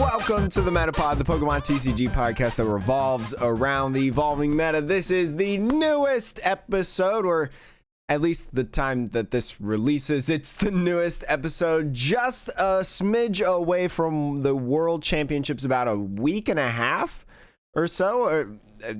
Welcome to the Metapod, the Pokemon TCG podcast that revolves around the evolving meta. This is the newest episode, or at least the time that this releases, it's the newest episode, just a smidge away from the World Championships, about a week and a half or so, or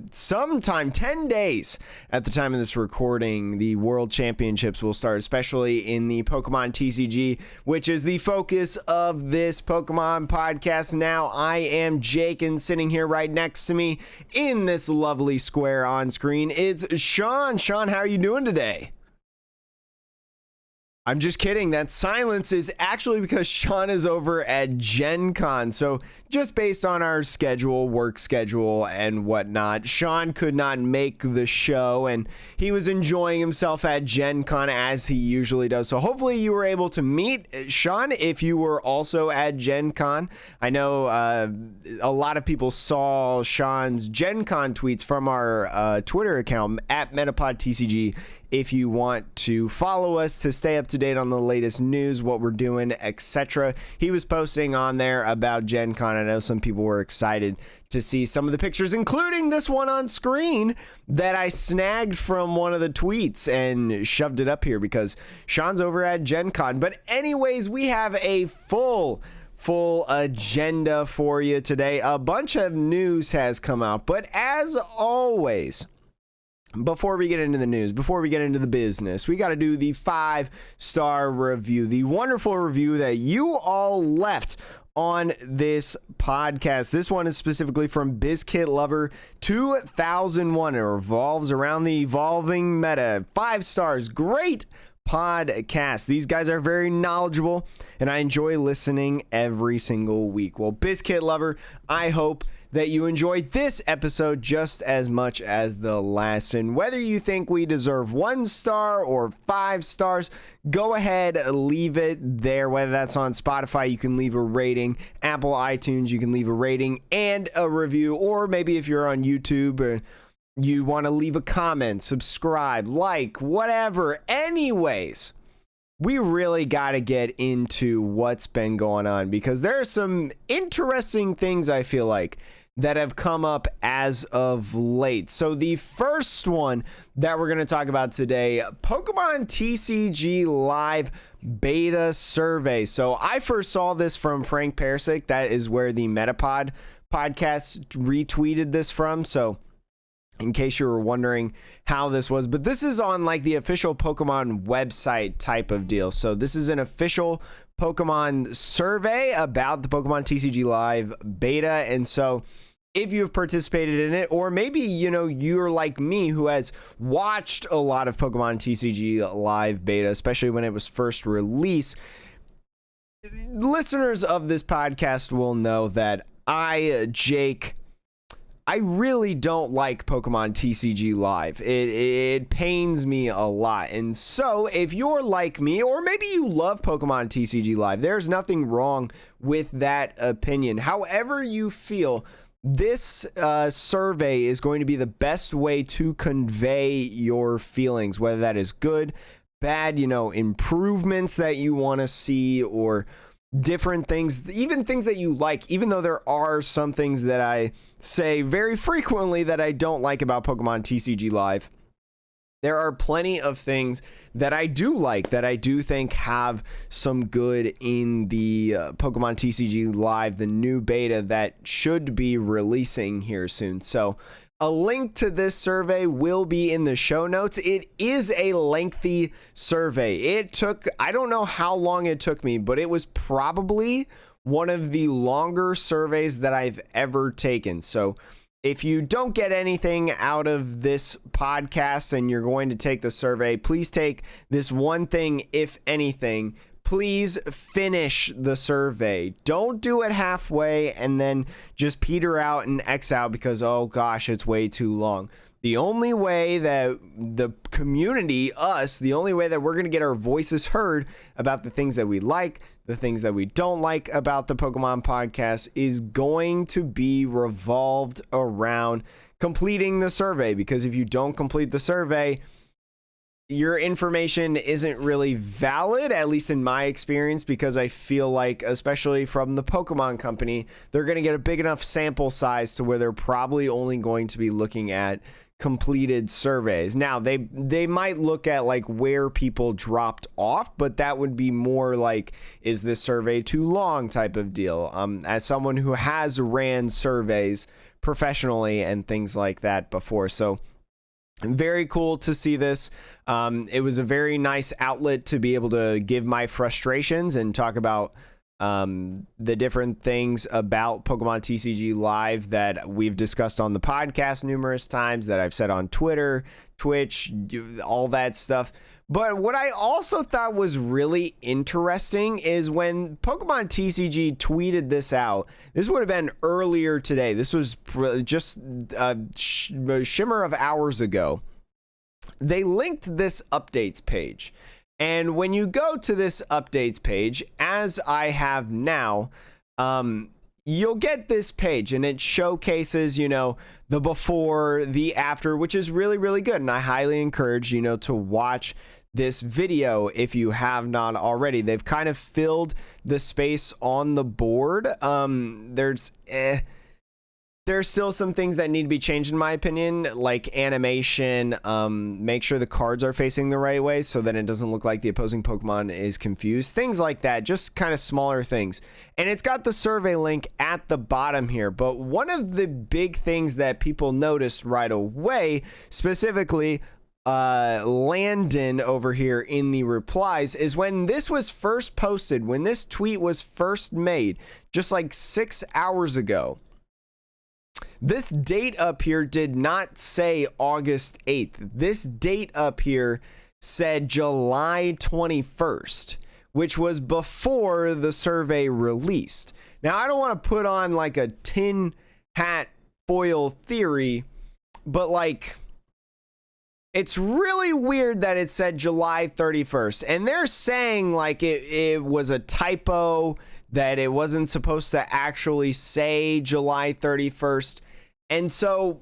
sometime 10 days at the time of this recording. The World Championships will start, especially in the Pokemon TCG, which is the focus of this Pokemon podcast. Now, I am Jake, and sitting here right next to me in this lovely square on screen, it's Sean. Sean, how are you doing today? I'm just kidding. That silence is actually because Sean is over at Gen Con. So just based on our schedule, work schedule and whatnot, Sean could not make the show, and he was enjoying himself at Gen Con as he usually does. So hopefully you were able to meet Sean if you were also at Gen Con. I know a lot of people saw Sean's Gen Con tweets from our Twitter account at MetapodTCG. If you want to follow us to stay up to date on the latest news, what we're doing, etc. He was posting on there about Gen Con. I know some people were excited to see some of the pictures, including this one on screen that I snagged from one of the tweets and shoved it up here because Sean's over at Gen Con. But anyways, we have a full agenda for you today. A bunch of news has come out, but as always, before we get into the news, before we get into the business, we got to do the 5-star review, the wonderful review that you all left on this podcast. This one is specifically from Bizkit Lover 2001. It revolves around the evolving meta. 5 stars. Great podcast. These guys are very knowledgeable, and I enjoy listening every single week. Well, Bizkit Lover, I hope that you enjoyed this episode just as much as the last. And whether you think we deserve 1 star or 5 stars, go ahead, leave it there. Whether that's on Spotify, you can leave a rating. Apple iTunes, you can leave a rating and a review. Or maybe if you're on YouTube or you want to leave a comment, subscribe, like, whatever. Anyways, we really got to get into what's been going on, because there are some interesting things, I feel like, that have come up as of late. So the first one that we're going to talk about today, Pokemon TCG Live Beta Survey. So I first saw this from Frank Persic. That is where the Metapod podcast retweeted this from. So in case you were wondering how this was, but this is on like the official Pokemon website type of deal. So this is an official Pokemon survey about the Pokemon TCG Live beta. And so if you've participated in it, or maybe, you know, you're like me who has watched a lot of Pokemon TCG Live beta, especially when it was first released, listeners of this podcast will know that Jake, I really don't like Pokemon TCG Live. It pains me a lot. And so if you're like me, or maybe you love Pokemon TCG Live, there's nothing wrong with that opinion. However you feel, this survey is going to be the best way to convey your feelings, whether that is good, bad, you know, improvements that you want to see, or different things, even things that you like, even though there are some things that I say very frequently that I don't like about Pokemon TCG Live. There are plenty of things that I do like, that I do think have some good in the Pokemon TCG Live, the new beta that should be releasing here soon. So a link to this survey will be in the show notes. It is a lengthy survey. It took, I don't know how long it took me, but it was probably one of the longer surveys that I've ever taken. So if you don't get anything out of this podcast and you're going to take the survey, please take this one thing, if anything. Please finish the survey. Don't do it halfway and then just peter out and X out because, oh gosh, it's way too long. The only way that the community, us, the only way that we're going to get our voices heard about the things that we like, the things that we don't like about the Pokemon podcast, is going to be revolved around completing the survey. Because if you don't complete the survey, your information isn't really valid, at least in my experience, because I feel like, especially from the Pokemon Company, they're going to get a big enough sample size to where they're probably only going to be looking at completed surveys. Now, they might look at like where people dropped off, but that would be more like, is this survey too long type of deal. As someone who has ran surveys professionally and things like that before, so very cool to see this. It was a very nice outlet to be able to give my frustrations and talk about the different things about Pokemon TCG Live that we've discussed on the podcast numerous times, that I've said on Twitter, Twitch, all that stuff. But what I also thought was really interesting is when Pokemon TCG tweeted this out. This would have been earlier today. This was just a shimmer of hours ago. They linked this updates page. And when you go to this updates page, as I have now, you'll get this page, and it showcases, you know, the before, the after, which is really, really good. And I highly encourage, you know, to watch this video if you have not already. They've kind of filled the space on the board. There's still some things that need to be changed, in my opinion, like animation. Make sure the cards are facing the right way so that it doesn't look like the opposing Pokemon is confused. Things like that, just kind of smaller things. And it's got the survey link at the bottom here. But one of the big things that people noticed right away, specifically Landon over here in the replies, is when this was first posted, when this tweet was first made, just like 6 hours ago. This date up here did not say August 8th. This date up here said July 21st, which was before the survey released. Now, I don't want to put on like a tin hat foil theory, but like, it's really weird that it said July 31st. And they're saying like it was a typo, that it wasn't supposed to actually say July 31st. And so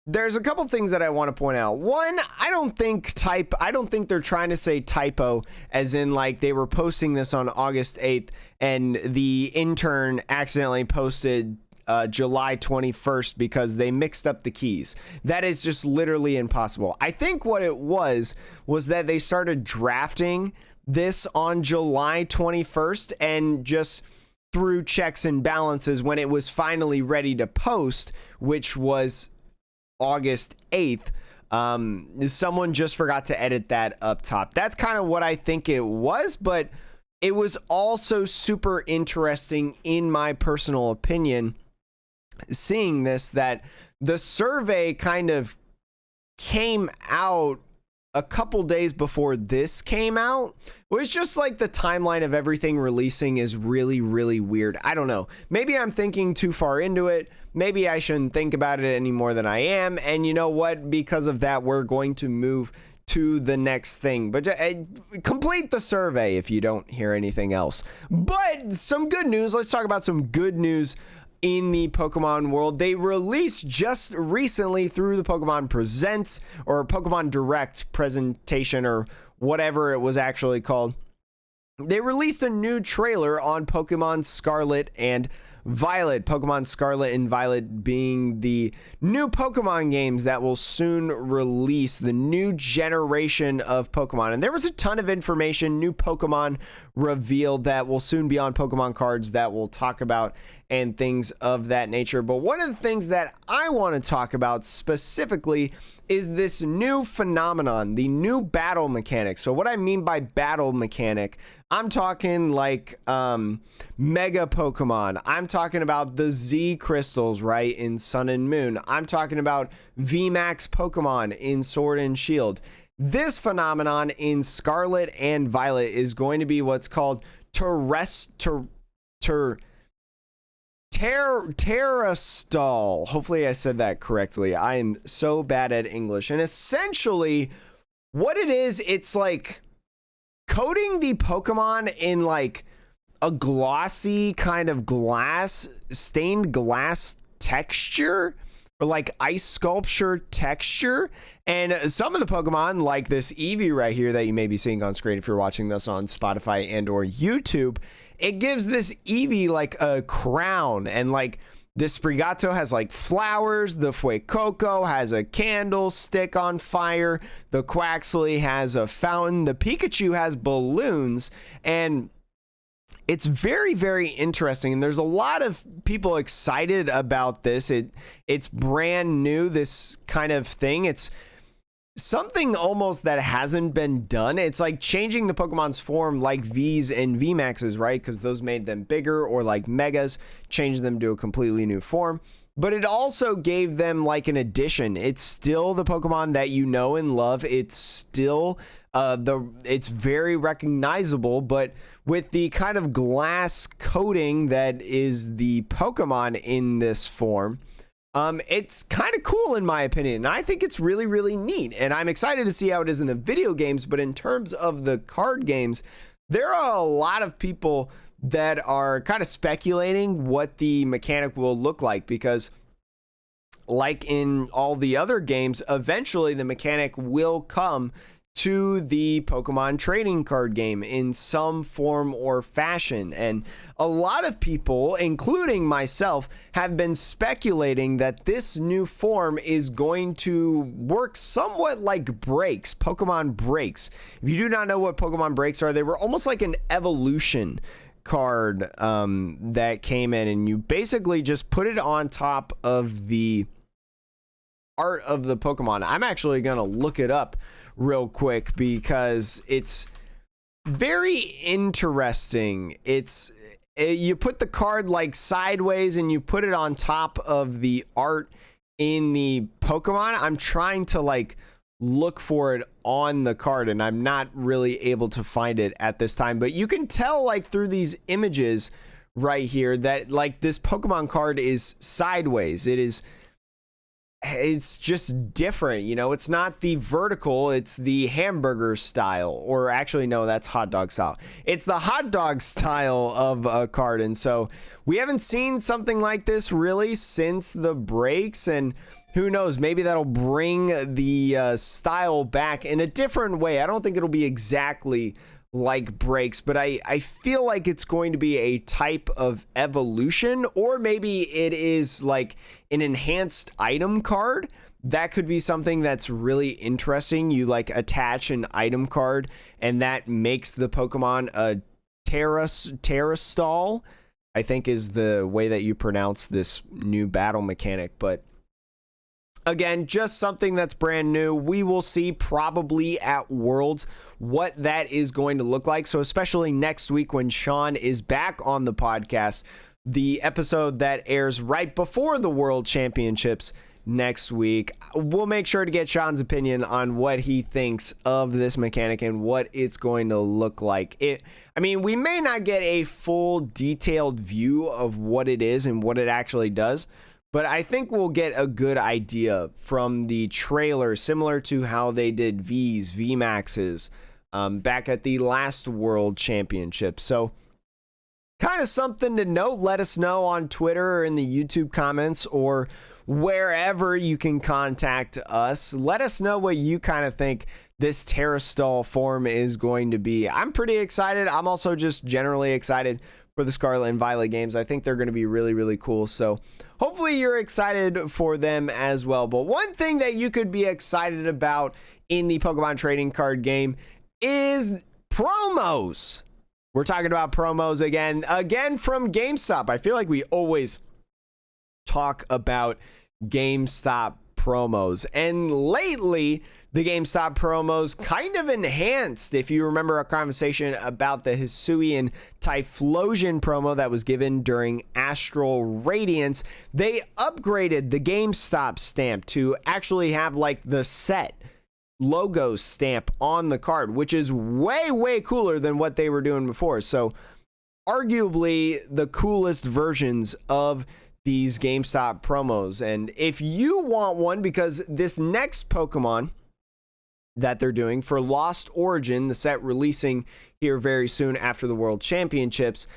there's a couple things that I want to point out. One, I don't think they're trying to say typo as in like they were posting this on August 8th and the intern accidentally posted July 21st because they mixed up the keys. That is just literally impossible. I think what it was that they started drafting this on July 21st and just through checks and balances when it was finally ready to post, which was August 8th, someone just forgot to edit that up top. That's kind of what I think it was, but it was also super interesting in my personal opinion, seeing this, that the survey kind of came out a couple days before this came out. It was just like the timeline of everything releasing is really, really weird. I don't know. Maybe I'm thinking too far into it. Maybe I shouldn't think about it any more than I am. And you know what? Because of that, we're going to move to the next thing. But complete the survey if you don't hear anything else. But some good news. Let's talk about some good news in the Pokemon world. They released just recently through the Pokemon Presents or Pokemon Direct presentation or whatever it was actually called. They released a new trailer on Pokemon Scarlet and Violet. Pokemon Scarlet and Violet being the new Pokemon games that will soon release, the new generation of Pokemon. And there was a ton of information, new Pokemon revealed that will soon be on Pokemon cards that we'll talk about and things of that nature. But one of the things that I want to talk about specifically is this new phenomenon, the new battle mechanic. So what I mean by battle mechanic, I'm talking like Mega Pokemon. I'm talking about the Z crystals, right, in Sun and Moon. I'm talking about VMAX Pokemon in Sword and Shield. This phenomenon in Scarlet and Violet is going to be what's called Terrastall. Hopefully I said that correctly. I am so bad at English. And essentially what it is, it's like coating the Pokemon in like a glossy kind of stained glass texture. or like ice sculpture texture. And some of the Pokemon, like this Eevee right here that you may be seeing on screen if you're watching this on Spotify and or YouTube, it gives this Eevee like a crown, and like this Sprigato has like flowers, the Fuecoco has a candlestick on fire, the Quaxley has a fountain, the Pikachu has balloons, and it's very, very interesting. And there's a lot of people excited about this. It's brand new, this kind of thing. It's something almost that hasn't been done. It's like changing the Pokemon's form like V's and VMAXs, right? Because those made them bigger, or like Megas, changed them to a completely new form. But it also gave them like an addition. It's still the Pokemon that you know and love. It's still it's very recognizable, but with the kind of glass coating that is the Pokemon in this form, it's kind of cool in my opinion. And I think it's really, really neat. And I'm excited to see how it is in the video games. But in terms of the card games, there are a lot of people that are kind of speculating what the mechanic will look like, because like in all the other games, eventually the mechanic will come to the Pokemon trading card game in some form or fashion. And a lot of people, including myself, have been speculating that this new form is going to work somewhat like breaks, Pokemon breaks. If you do not know what Pokemon breaks are, they were almost like an evolution card that came in, and you basically just put it on top of the art of the Pokemon. I'm actually gonna look it up real quick because it's very interesting. You put the card like sideways and you put it on top of the art in the Pokemon. I'm trying to like look for it on the card and I'm not really able to find it at this time, but you can tell like through these images right here that like this Pokemon card is sideways. It's just different, you know. It's not the vertical, it's the hamburger style, or actually no, that's hot dog style. It's the hot dog style of a card. And so we haven't seen something like this really since the breaks, and who knows, maybe that'll bring the style back in a different way. I don't think it'll be exactly like breaks, but I feel like it's going to be a type of evolution, or maybe it is like an enhanced item card. That could be something that's really interesting. You like attach an item card and that makes the Pokemon a Terrastall, I think is the way that you pronounce this new battle mechanic. But again, just something that's brand new. We will see probably at Worlds what that is going to look like. So especially next week when Sean is back on the podcast, the episode that airs right before the World Championships next week, we'll make sure to get Sean's opinion on what he thinks of this mechanic and what it's going to look like. I mean, we may not get a full detailed view of what it is and what it actually does, but I think we'll get a good idea from the trailer, similar to how they did VMAXs back at the last World Championship. So kind of something to note. Let us know on Twitter or in the YouTube comments or wherever you can contact us. Let us know what you kind of think this Terrastall form is going to be. I'm pretty excited. I'm also just generally excited for the Scarlet and Violet games. I think they're going to be really, really cool. So hopefully you're excited for them as well. But one thing that you could be excited about in the Pokemon trading card game is promos. We're talking about promos again from GameStop. I feel like we always talk about GameStop promos, and lately the GameStop promos kind of enhanced. If you remember our conversation about the Hisuian Typhlosion promo that was given during Astral Radiance, they upgraded the GameStop stamp to actually have like the set logo stamp on the card, which is way, way cooler than what they were doing before. So arguably the coolest versions of these GameStop promos. And if you want one, because this next Pokemon that they're doing for Lost Origin, the set releasing here very soon after the World Championships,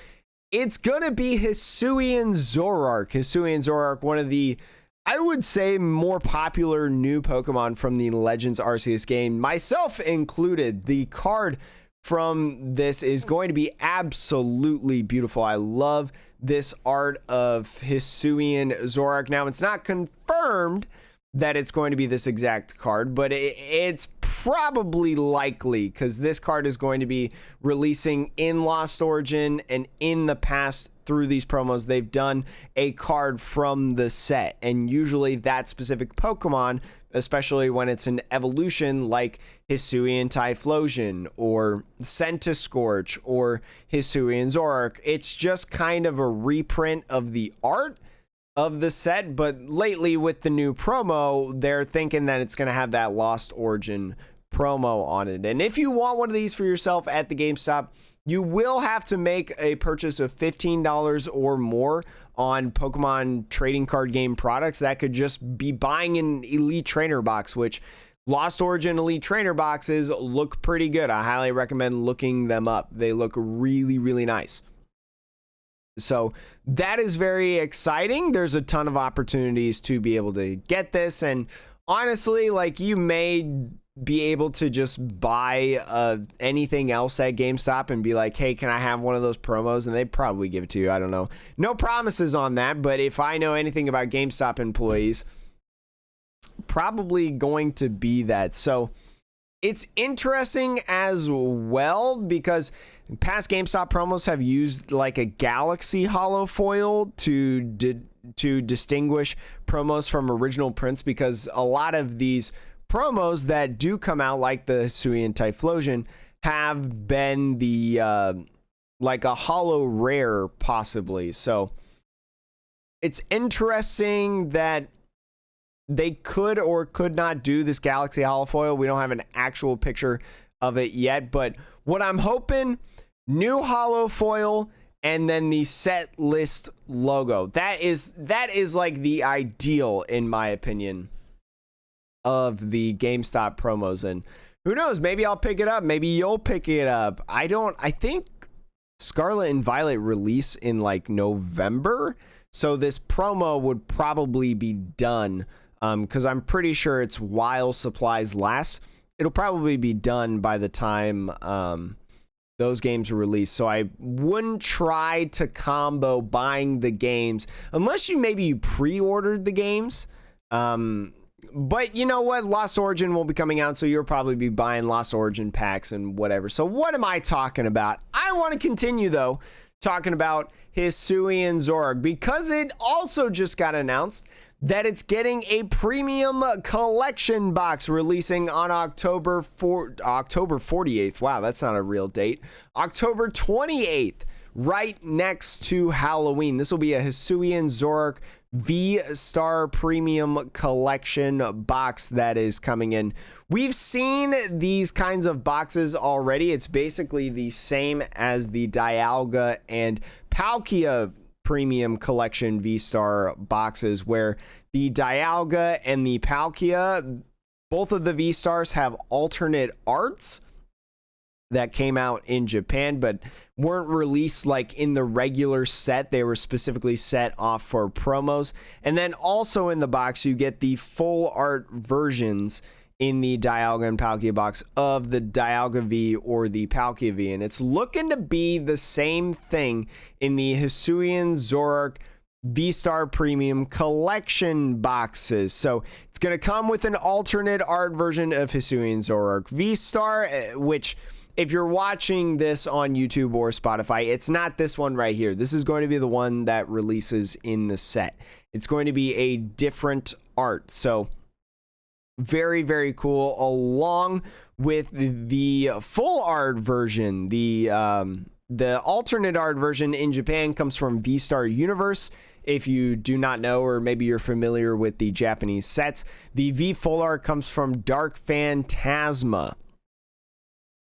it's gonna be Hisuian Zoroark. Hisuian Zoroark, one of the I would say more popular new Pokemon from the Legends Arceus game, myself included. The card from this is going to be absolutely beautiful. I love this art of Hisuian Zoroark. Now, it's not confirmed that it's going to be this exact card, but it's probably likely, because this card is going to be releasing in Lost Origin, and in the past through these promos they've done a card from the set, and usually that specific Pokemon, especially when it's an evolution like Hisuian Typhlosion or Centiskorch or Hisuian Zoroark, it's just kind of a reprint of the art of the set. But lately with the new promo, they're thinking that it's going to have that Lost Origin promo on it. And if you want one of these for yourself at the GameStop, you will have to make a purchase of $15 or more on Pokemon trading card game products. That could just be buying an Elite Trainer box, which Lost Origin Elite Trainer boxes look pretty good. I highly recommend looking them up. They look really, really nice. So that is very exciting. There's a ton of opportunities to be able to get this. And honestly, like, you may be able to just buy anything else at GameStop and be like, hey, can I have one of those promos? And they'd probably give it to you. I don't know. No promises on that, but if I know anything about GameStop employees, probably going to be that. So it's interesting as well, because past GameStop promos have used like a Galaxy holo foil to distinguish promos from original prints, because a lot of these promos that do come out, like the Hisuian Typhlosion, have been the like a holo rare possibly. So it's interesting that they could or could not do this Galaxy holofoil. We don't have an actual picture of it yet, but what I'm hoping, new holofoil and then the set list logo. That is like the ideal, in my opinion, of the GameStop promos. And who knows, maybe I'll pick it up, maybe you'll pick it up. I think Scarlet and Violet release in like November, so this promo would probably be done, because I'm pretty sure it's while supplies last. It'll probably be done by the time those games are released. So I wouldn't try to combo buying the games unless you pre-ordered the games. But you know what? Lost Origin will be coming out, so you'll probably be buying Lost Origin packs and whatever. So what am I talking about? I want to continue, though, talking about Hisuian Zoroark, because it also just got announced that it's getting a premium collection box releasing on October 48th. Wow, that's not a real date. October 28th, right next to Halloween. This will be a Hisuian Zoroark V-Star Premium Collection box that is coming in. We've seen these kinds of boxes already. It's basically the same as the Dialga and Palkia Premium Collection V-Star boxes, where the Dialga and the Palkia, both of the V-Stars have alternate arts that came out in Japan, but weren't released like in the regular set. They were specifically set off for promos. And then also in the box, you get the full art versions in the Dialga and Palkia box of the Dialga V or the Palkia V. And it's looking to be the same thing in the Hisuian Zoroark V-Star Premium Collection boxes. So it's going to come with an alternate art version of Hisuian Zoroark V-Star, which, if you're watching this on YouTube or Spotify, it's not this one right here. This is going to be the one that releases in the set. It's going to be a different art. So very, very cool. Along with the full art version, the alternate art version in Japan comes from V-Star Universe. If you do not know, or maybe you're familiar with the Japanese sets, the V full art comes from Dark Phantasma.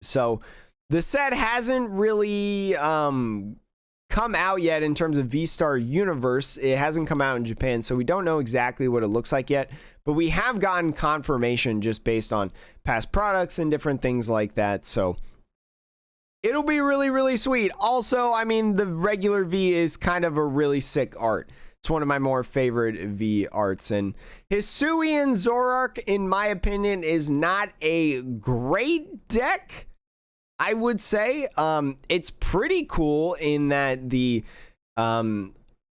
So the set hasn't really come out yet in terms of V-Star Universe. It hasn't come out in Japan, so we don't know exactly what it looks like yet, but we have gotten confirmation just based on past products and different things like that. So it'll be really, really sweet. Also, I mean, the regular V is kind of a really sick art. It's one of my more favorite V arts. And Hisuian Zoroark, in my opinion, is not a great deck, I would say. It's pretty cool in that the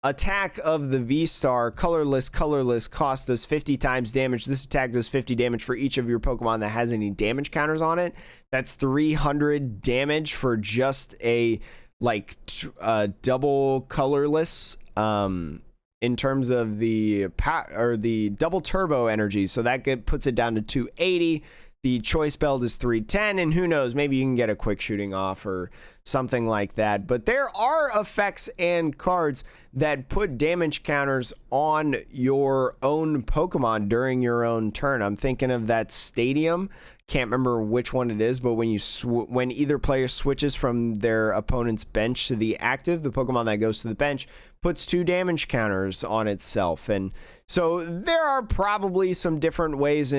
attack of the V-Star, colorless, cost us 50 times damage. This attack does 50 damage for each of your Pokemon that has any damage counters on it. That's 300 damage for just a double colorless in terms of the double turbo energy. So that puts it down to 280. The choice belt is 310, and who knows, maybe you can get a quick shooting off or something like that. But there are effects and cards that put damage counters on your own Pokemon during your own turn. I'm thinking of that Stadium. Can't remember which one it is, but when either player switches from their opponent's bench to the active, the Pokemon that goes to the bench puts 2 damage counters on itself. And so there are probably some different ways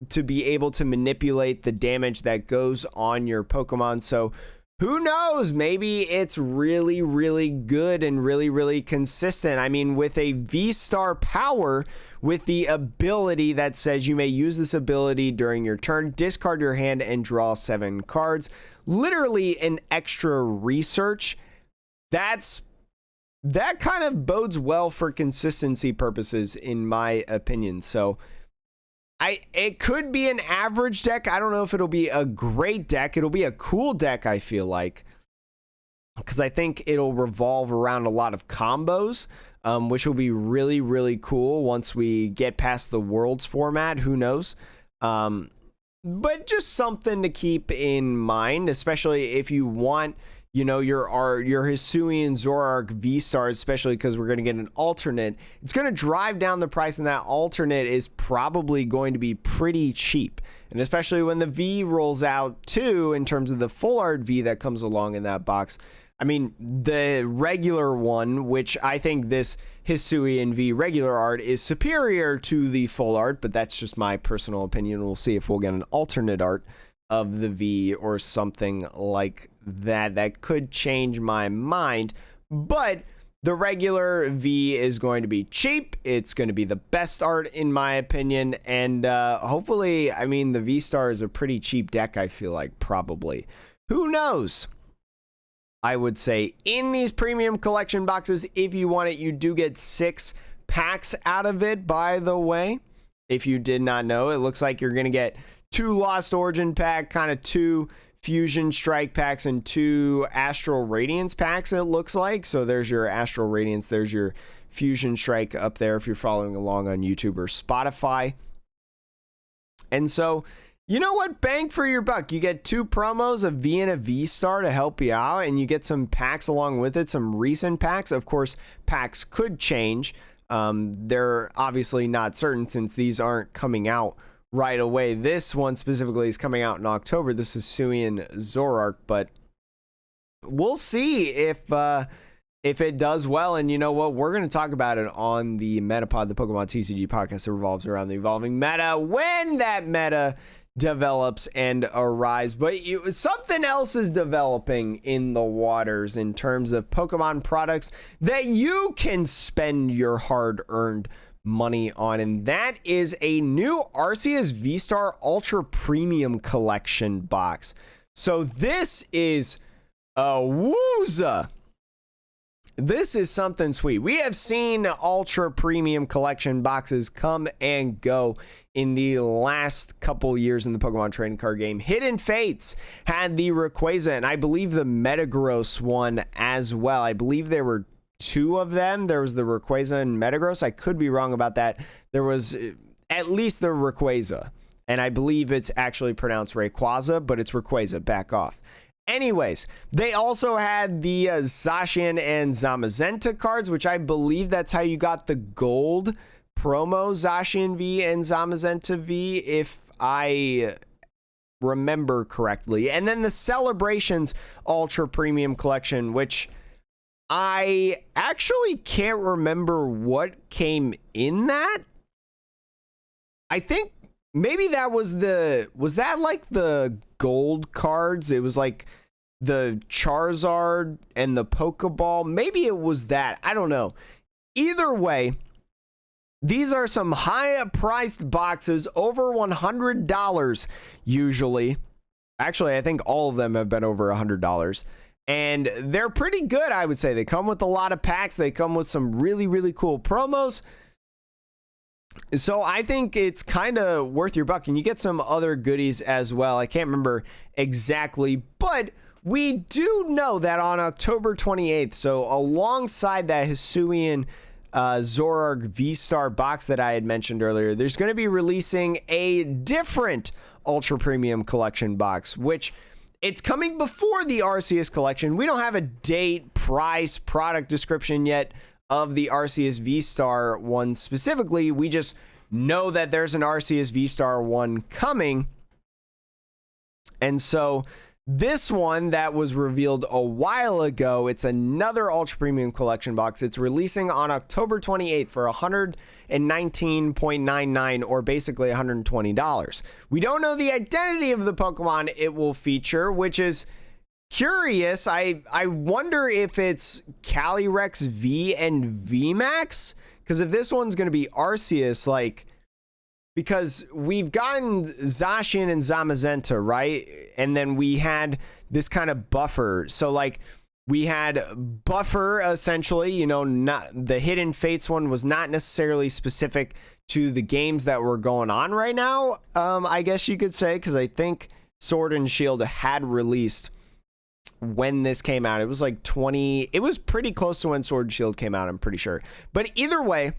to be able to manipulate the damage that goes on your Pokemon. So who knows, maybe it's really, really good and really, really consistent. I mean, with a V-Star power, with the ability that says you may use this ability during your turn, discard your hand, and draw 7 cards. Literally an extra research. That kind of bodes well for consistency purposes, in my opinion. So it could be an average deck. I don't know if it'll be a great deck. It'll be a cool deck, I feel like, because I think it'll revolve around a lot of combos, which will be really, really cool once we get past the Worlds format. Who knows? But just something to keep in mind, especially if you want, you know, your Hisuian Zoroark V-Star, especially because we're going to get an alternate. It's going to drive down the price, and that alternate is probably going to be pretty cheap. And especially when the V rolls out too, in terms of the full art V that comes along in that box. I mean, the regular one, which I think this Hisuian V regular art is superior to the full art, but that's just my personal opinion. We'll see if we'll get an alternate art of the V or something like that could change my mind. But the regular V is going to be cheap. It's going to be the best art, in my opinion, and hopefully, I mean, the V-Star is a pretty cheap deck, I feel like, probably. Who knows? I would say in these premium collection boxes, if you want it, you do get 6 packs out of it, by the way. If you did not know, it looks like you're going to get 2 Lost Origin pack, kind of 2 Fusion Strike packs, and 2 Astral Radiance packs, it looks like. So there's your Astral Radiance, there's your Fusion Strike up there if you're following along on YouTube or Spotify. And so, you know what? Bang for your buck. You get 2 promos, a V and a V-Star, to help you out, and you get some packs along with it, some recent packs. Of course, packs could change. They're obviously not certain since these aren't coming out right away. This one specifically is coming out in October. This is Hisuian Zoroark, but we'll see if it does well. And you know what? We're going to talk about it on the Metapod, the Pokemon TCG podcast that revolves around the evolving meta, when that meta develops and arrives. But something else is developing in the waters in terms of Pokemon products that you can spend your hard-earned money on, and that is a new Arceus V-Star Ultra Premium Collection box. So this is a wooza. This is something sweet. We have seen Ultra Premium Collection boxes come and go in the last couple years in the Pokemon trading card game. Hidden Fates had the Rayquaza, and I believe the Metagross one as well. I believe there were 2 of them. There was the Rayquaza and Metagross. I could be wrong about that. There was at least the Rayquaza, and I believe it's actually pronounced Rayquaza, but it's Rayquaza. Back off. Anyways, they also had the Zacian and Zamazenta cards, which I believe that's how you got the gold promo Zacian V and Zamazenta V, if I remember correctly. And then the Celebrations Ultra Premium Collection, which I actually can't remember what came in that. I think maybe that was that like the gold cards? It was like the Charizard and the Pokeball. Maybe it was that. I don't know. Either way, these are some high-priced boxes, over $100 usually. Actually, I think all of them have been over $100. And they're pretty good, I would say. They come with a lot of packs. They come with some really, really cool promos. So I think it's kind of worth your buck. And you get some other goodies as well. I can't remember exactly, but we do know that on October 28th, so alongside that Hisuian Zoroark V-Star box that I had mentioned earlier, there's going to be releasing a different Ultra Premium Collection box, which it's coming before the Arceus collection. We don't have a date, price, product description yet of the Arceus V-Star one specifically. We just know that there's an Arceus V-Star one coming. And so this one that was revealed a while ago, it's another Ultra Premium Collection box. It's releasing on October 28th for $119.99, or basically $120. We don't know the identity of the Pokemon it will feature, which is curious. I wonder if it's Calyrex V and VMAX, because if this one's going to be Arceus, like, because we've gotten Zacian and Zamazenta, right? And then we had this kind of buffer. So, like, we had buffer, essentially, you know, not the Hidden Fates one was not necessarily specific to the games that were going on right now, I guess you could say, because I think Sword and Shield had released when this came out. It was like it was pretty close to when Sword and Shield came out, I'm pretty sure. But either way,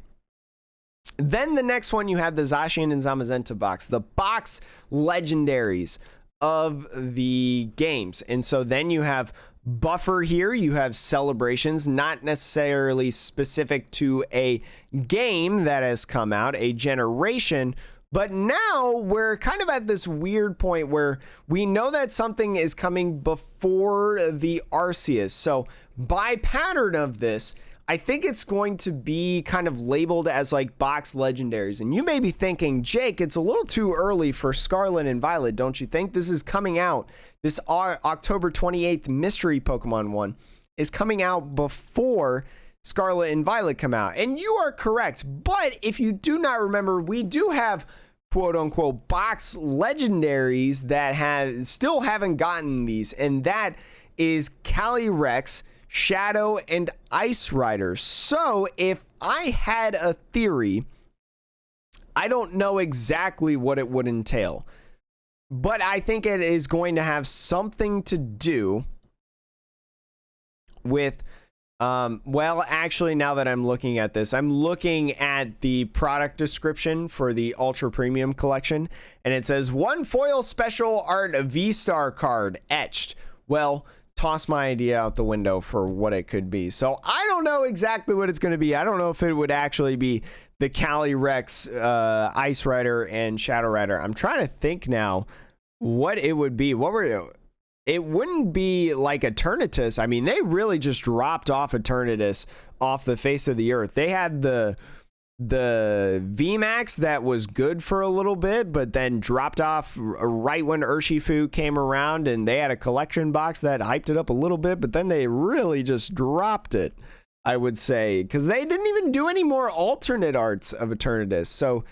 then the next one, you have the Zacian and Zamazenta box, the box legendaries of the games. And so then you have buffer here, you have celebrations, not necessarily specific to a game that has come out, a generation. But now we're kind of at this weird point where we know that something is coming before the Arceus. So by pattern of this, I think it's going to be kind of labeled as like box legendaries. And you may be thinking, Jake, it's a little too early for Scarlet and Violet, don't you think? This is coming out. This October 28th mystery Pokemon one is coming out before Scarlet and Violet come out. And you are correct. But if you do not remember, we do have quote unquote box legendaries that still haven't gotten these. And that is Calyrex, Shadow, and Ice Rider. So if I had a theory, I don't know exactly what it would entail, but I think it is going to have something to do with well, actually, now that I'm looking at this, I'm looking at the product description for the Ultra Premium Collection, and it says one foil special art V-Star card etched. Well, toss my idea out the window for what it could be. So I don't know exactly what it's going to be. I don't know if it would actually be the Calyrex, Ice Rider, and Shadow Rider. I'm trying to think now what it would be. It wouldn't be like Eternatus. I mean, they really just dropped off Eternatus off the face of the earth. They had the VMAX that was good for a little bit, but then dropped off right when Urshifu came around, and they had a collection box that hyped it up a little bit, but then they really just dropped it, I would say, because they didn't even do any more alternate arts of Eternatus. So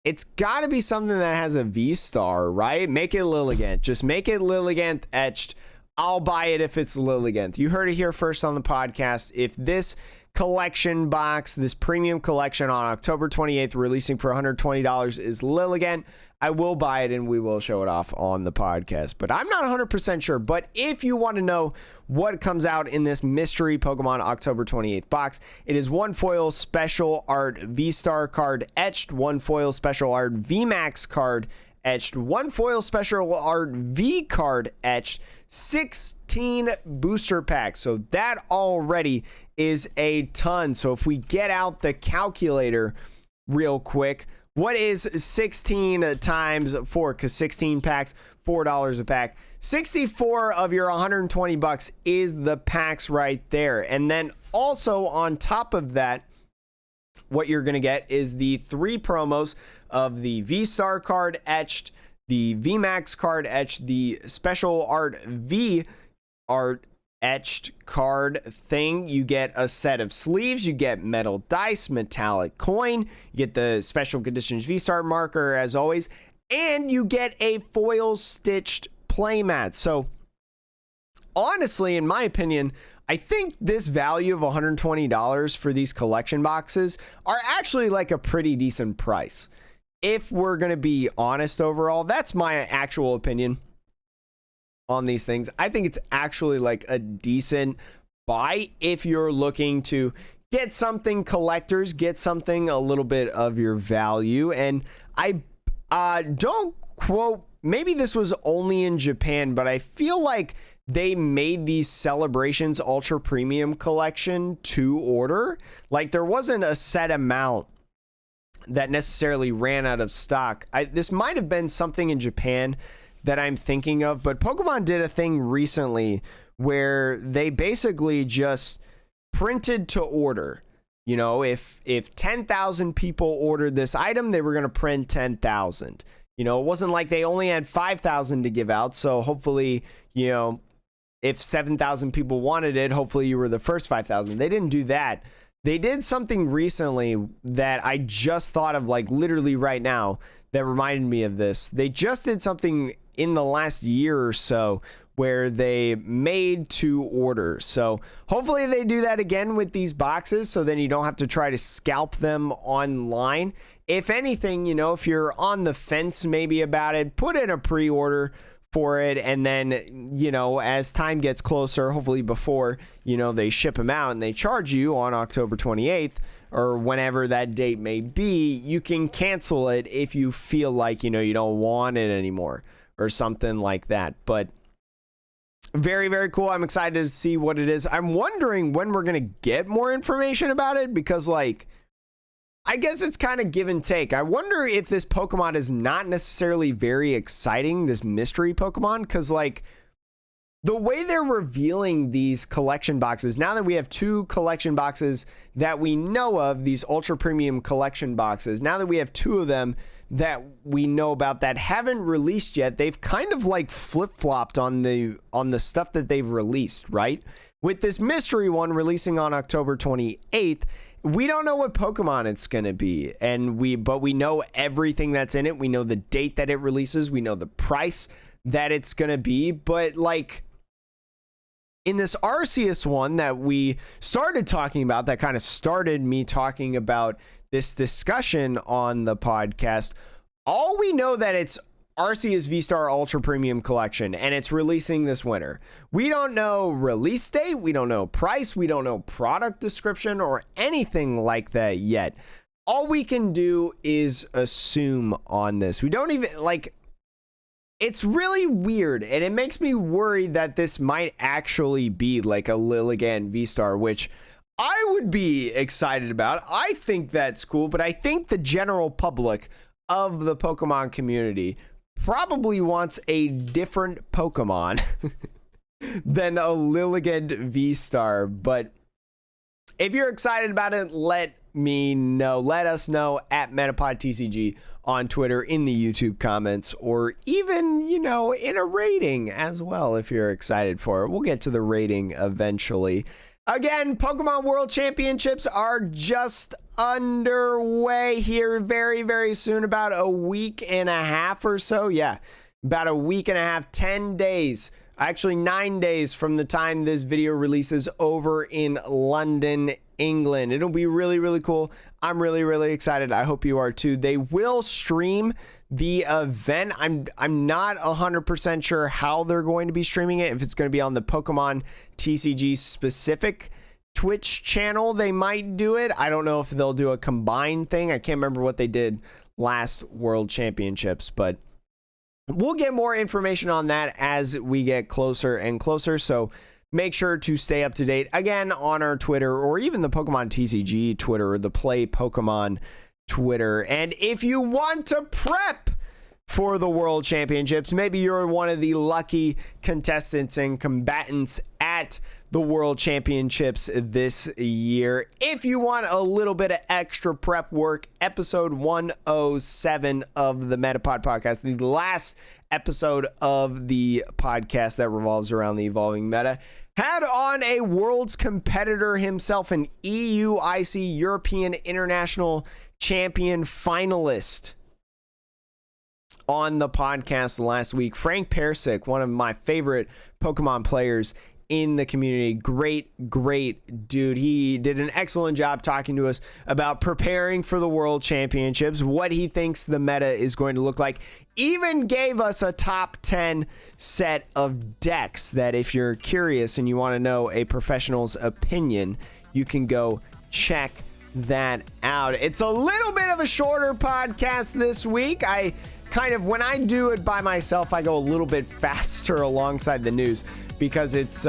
it's got to be something that has a V-Star, right? Make it Lilligant. Just make it Lilligant etched. I'll buy it if it's Lilligant. You heard it here first on the podcast. If this collection box, this premium collection on October 28th, releasing for $120 is Lilligant, I will buy it and we will show it off on the podcast. But I'm not 100% sure. But if you want to know what comes out in this mystery Pokemon October 28th box, it is one foil special art V-Star card etched, one foil special art VMAX card etched, one foil special art V card etched, 16 booster packs. So that already is a ton. So if we get out the calculator real quick, what is 16 times 4? Because 16 packs, $4 a pack. 64 of your 120 bucks is the packs right there. And then also on top of that, what you're going to get is the 3 promos of the V-Star card etched, the VMAX card etched, the special art V art etched card thing. You get a set of sleeves, you get metal dice, metallic coin, you get the special conditions V-Star marker as always, and you get a foil stitched playmat. So honestly, in my opinion, I think this value of $120 for these collection boxes are actually like a pretty decent price. If we're going to be honest overall, that's my actual opinion on these things. I think it's actually like a decent buy if you're looking to get something collectors, get something a little bit of your value. And I don't quote, maybe this was only in Japan, but I feel like they made these Celebrations Ultra Premium Collection to order. Like there wasn't a set amount that necessarily ran out of stock. This might have been something in Japan that I'm thinking of, but Pokemon did a thing recently where they basically just printed to order. You know, if 10,000 people ordered this item, they were going to print 10,000. You know, it wasn't like they only had 5,000 to give out. So hopefully, you know, if 7,000 people wanted it, hopefully you were the first 5,000. They didn't do that. They did something recently that I just thought of, like literally right now, that reminded me of this. They just did something in the last year or so where they made to order. So hopefully they do that again with these boxes, so then you don't have to try to scalp them online. If anything, you know, if you're on the fence maybe about it, put in a pre-order for it, and then, you know, as time gets closer, hopefully before, you know, they ship them out and they charge you on October 28th or whenever that date may be, you can cancel it if you feel like, you know, you don't want it anymore or something like that. But very, very cool. I'm excited to see what it is. I'm wondering when we're going to get more information about it, because like, I guess it's kind of give and take. I wonder if this Pokemon is not necessarily very exciting, this mystery Pokemon, because like the way they're revealing these collection boxes, now that we have 2 collection boxes that we know of, these ultra premium collection boxes, now that we have 2 of them that we know about that haven't released yet, they've kind of like flip-flopped on the stuff that they've released, right? With this mystery one releasing on October 28th, we don't know what Pokemon it's going to be, but we know everything that's in it. We know the date that it releases. We know the price that it's going to be. But like in this Arceus one that we started talking about, that kind of started me talking about this discussion on the podcast, all we know that it's Arceus V-Star Ultra Premium Collection, and it's releasing this winter. We don't know release date, we don't know price, we don't know product description or anything like that yet. All we can do is assume on this. We don't even, like, it's really weird, and it makes me worry that this might actually be like a Lilligant V-Star, which I would be excited about. I think that's cool, but I think the general public of the Pokemon community probably wants a different Pokemon than a Lilligant V-Star. But if you're excited about it, let me know. Let us know at MetapodTCG on Twitter, in the YouTube comments, or even, you know, in a rating as well if you're excited for it. We'll get to the rating eventually. Again, Pokemon World Championships are just underway here very, very soon, about a week and a half or so. Yeah, about a week and a half, 10 days, actually 9 days from the time this video releases over in London, England. It'll be really, really cool. I'm really, really excited. I hope you are too. They will stream the event. I'm not 100% sure how they're going to be streaming it. If it's going to be on the Pokemon TCG specific Twitch channel, they might do it. I don't know if they'll do a combined thing. I can't remember what they did last World Championships, but we'll get more information on that as we get closer and closer. So make sure to stay up to date again on our Twitter, or even the Pokemon TCG Twitter, or the Play Pokemon Twitter. And if you want to prep for the World Championships, maybe you're one of the lucky contestants and combatants at the World Championships this year. If you want a little bit of extra prep work, episode 107 of the Metapod podcast, the last episode of the podcast that revolves around the evolving meta, had on a Worlds competitor himself, an EUIC European International Champion finalist on the podcast last week. Frank Persick, one of my favorite Pokemon players in the community. Great dude. He did an excellent job talking to us about preparing for the World Championships, what he thinks the meta is going to look like. Even gave us a top 10 set of decks that if you're curious and you want to know a professional's opinion, you can go check that out. It's a little bit of a shorter podcast this week. When I do it by myself, I go a little bit faster alongside the news because it's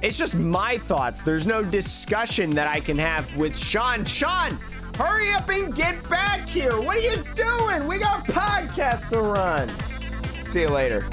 just my thoughts. There's no discussion that I can have with Sean. Sean, hurry up and get back here. What are you doing? We got a podcast to run. See you later.